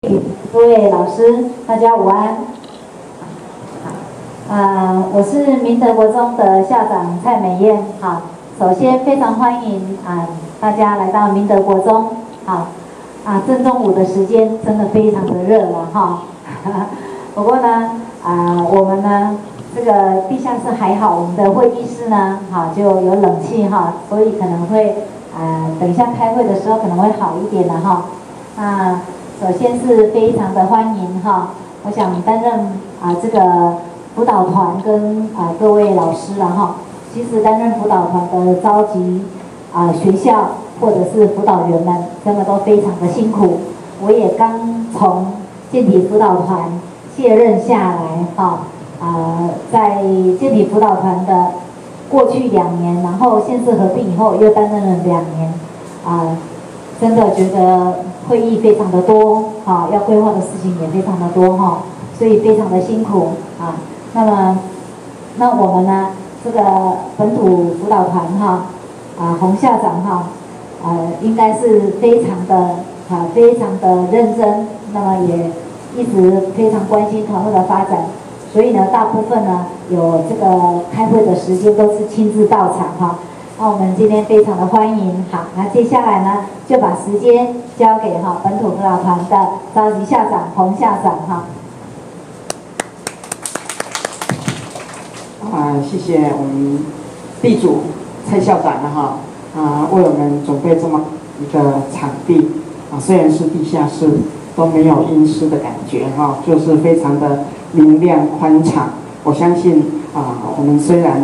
各位老师，大家午安。我是明德国中的校长蔡美燕。好，首先非常欢迎大家来到明德国中。好，正中午的时间真的非常的热了哈。不过呢，我们呢这个地下室还好，我们的会议室呢，好就有冷气哈，所以可能会等一下开会的时候可能会好一点了哈。首先是非常的欢迎哈，我想担任这个辅导团跟各位老师了哈。其实担任辅导团的召集学校或者是辅导员们，真的都非常的辛苦。我也刚从健体辅导团卸任下来哈，在健体辅导团的过去2年，然后县市合并以后又担任了2年，真的觉得会议非常的多，要规划的事情也非常的多哈，所以非常的辛苦啊。那我们呢，这个本土辅导团洪校长应该是非常的认真，那么也一直非常关心团会的发展，所以呢，大部分呢有这个开会的时间都是亲自到场哈。那我们今天非常的欢迎，好，那接下来呢就把时间交给本土辅导团的召集校长洪校长哈。谢谢我们地主蔡校长为我们准备这么一个场地虽然是地下室，都没有阴湿的感觉就是非常的明亮宽敞。我相信我们虽然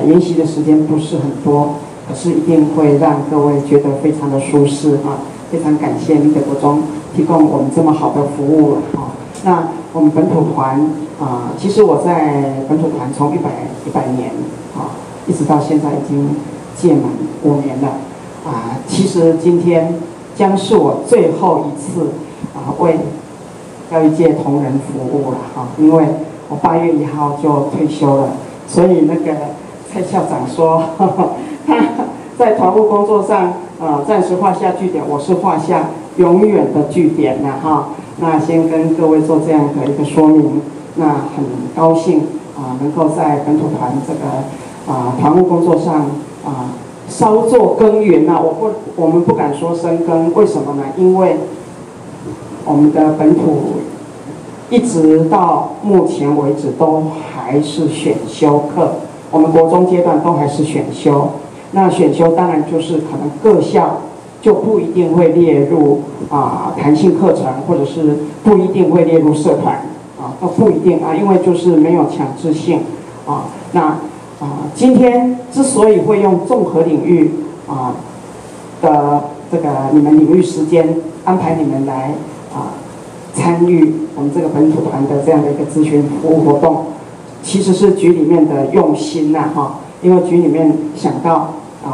研习的时间不是很多，可是一定会让各位觉得非常的舒适非常感谢明德国中提供我们这么好的服务那我们本土团其实我在本土团从100年一直到现在已经届满5年了其实今天将是我最后一次为教育界同仁服务了因为我8月1号就退休了，所以那个蔡校长说他在团务工作上暂时画下句点，我是画下永远的句点了那先跟各位做这样的一个说明。那很高兴能够在本土团这个团务工作上稍作耕耘我们不敢说深耕，为什么呢？因为我们的本土一直到目前为止都还是选修课，我们国中阶段都还是选修。那选修当然就是可能各校就不一定会列入弹性课程，或者是不一定会列入社团都不一定因为就是没有强制性今天之所以会用综合领域的这个你们领域时间安排你们来参与我们这个本土团的这样的一个咨询服务活动，其实是局里面的用心因为局里面想到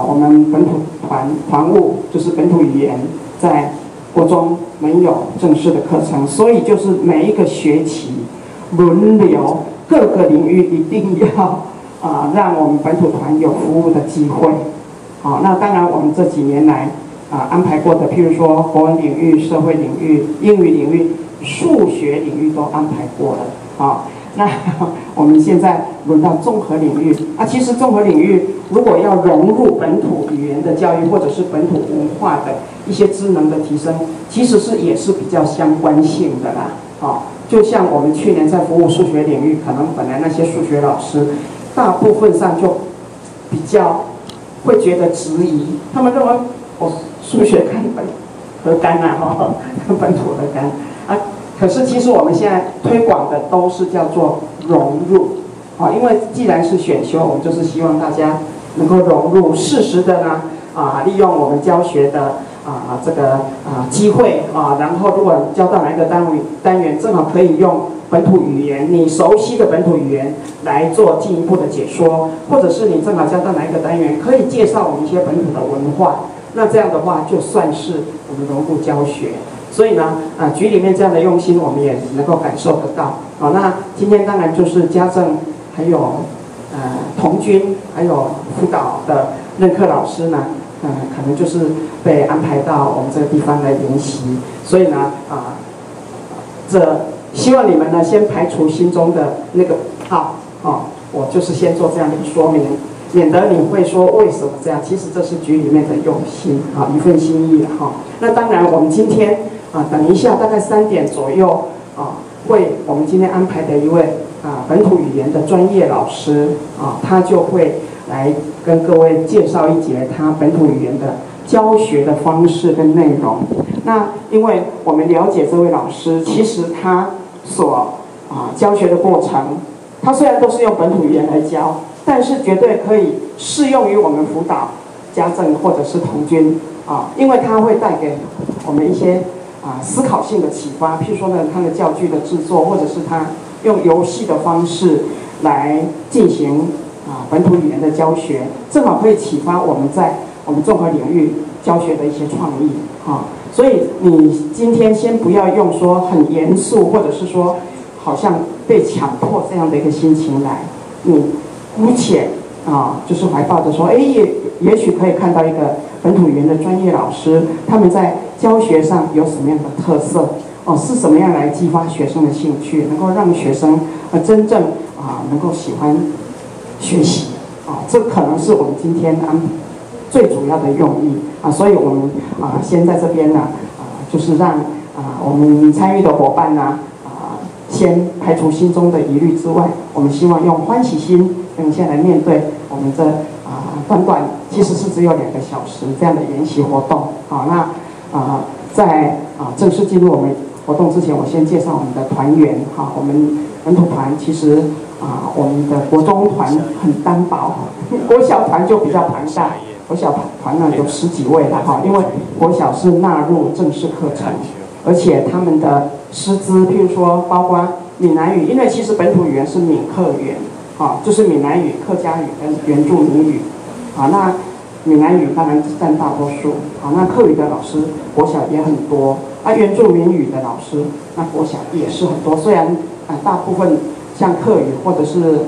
我们本土团务就是本土语言在国中没有正式的课程，所以就是每一个学期轮流各个领域一定要让我们本土团有服务的机会那当然我们这几年来安排过的，譬如说国文领域、社会领域、英语领域、数学领域都安排过了那我们现在轮到综合领域其实综合领域如果要融入本土语言的教育，或者是本土文化的一些职能的提升，其实也是比较相关性的啦就像我们去年在服务数学领域，可能本来那些数学老师大部分上就比较会觉得质疑，他们认为数学跟何干跟本土何干可是其实我们现在推广的都是叫做融入因为既然是选修，我们就是希望大家能够融入，适时的呢利用我们教学的这个机会然后如果教到哪一个单元正好可以用本土语言，你熟悉的本土语言来做进一步的解说，或者是你正好教到哪一个单元可以介绍我们一些本土的文化，那这样的话就算是我们融入教学。所以呢局里面这样的用心我们也能够感受得到那今天当然就是家政还有童军还有辅导的任课老师呢可能就是被安排到我们这个地方来研习，所以呢希望你们呢先排除心中的那个好哦，我就是先做这样的说明，免得你会说为什么这样？其实这是局里面的用心啊，一份心意了哈。那当然，我们今天等一下大概3点左右我们今天安排的一位本土语言的专业老师他就会来跟各位介绍一节他本土语言的教学的方式跟内容。那因为我们了解这位老师，其实他所教学的过程，他虽然都是用本土语言来教，但是绝对可以适用于我们辅导家政或者是童军因为它会带给我们一些思考性的启发。譬如说呢，他的教具的制作，或者是他用游戏的方式来进行本土语言的教学，正好可以启发我们在我们综合领域教学的一些创意所以你今天先不要用说很严肃，或者是说好像被强迫这样的一个心情来，你姑且就是怀抱着说，也许可以看到一个本土语言的专业老师，他们在教学上有什么样的特色是什么样来激发学生的兴趣，能够让学生真正能够喜欢学习这可能是我们今天最主要的用意所以我们先在这边呢就是让我们参与的伙伴呢先排除心中的疑虑之外，我们希望用欢喜心等一下来面对我们这短短其实是只有2个小时这样的研习活动那在正式进入我们活动之前，我先介绍我们的团员我们本土团其实我们的国中团很单薄，国小团就比较庞大，国小团呢有10几位了因为国小是纳入正式课程，而且他们的师资，譬如说包括闽南语，因为其实本土语言是闽客语就是闽南语、客家语跟原住民语那闽南语当然占大多数那客语的老师国小也很多原住民语的老师那国小也是很多，虽然大部分像客语或者是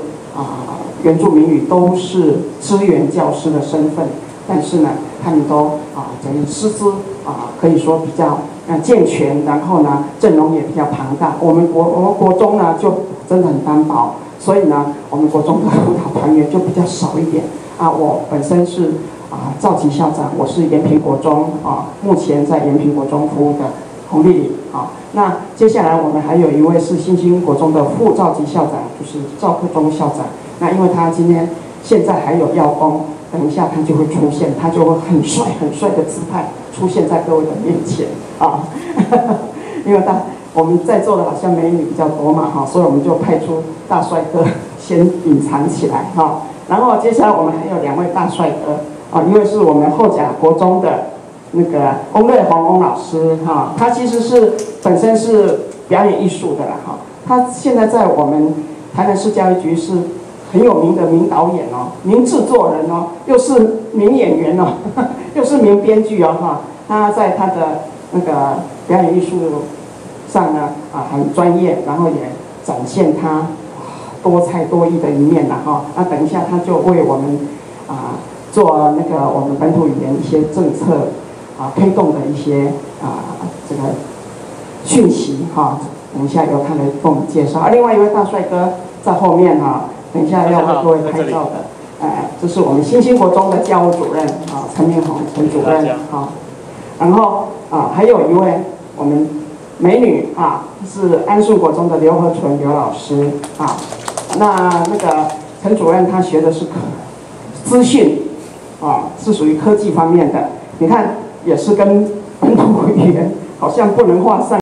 原住民语都是支援教师的身份，但是呢他们都整个师资可以说比较健全，然后呢阵容也比较庞大。我们国中呢就真的很单薄，所以呢我们国中的辅导团员就比较少一点我本身是赵吉校长，我是延平国中目前在延平国中服务的洪丽丽那接下来我们还有一位是新兴国中的副赵吉校长，就是赵克忠校长。那因为他现在还有邀功，等一下他就会出现，他就会很帅的姿态出现在各位的面前因为我们在座的好像美女比较多嘛所以我们就派出大帅哥先隐藏起来然后接下来我们还有2位大帅哥一位是我们后甲国中的那个翁瑞宏翁老师他其实本身是表演艺术的啦他现在在我们台南市教育局是很有名的名导演名制作人又是名演员又是名编剧他在他的那个表演艺术上呢很专业，然后也展现他多才多艺的一面那等一下他就为我们做那个我们本土语言一些政策推动的一些这个讯息等一下由他来跟我们介绍另外一位大帅哥在后面等一下要为各位拍照的这是我们新兴国中的教务主任陈明宏陈主任然后还有一位我们美女是安顺国中的刘和纯刘老师那个陈主任他学的是资讯是属于科技方面的，你看也是跟本土语言好像不能画上。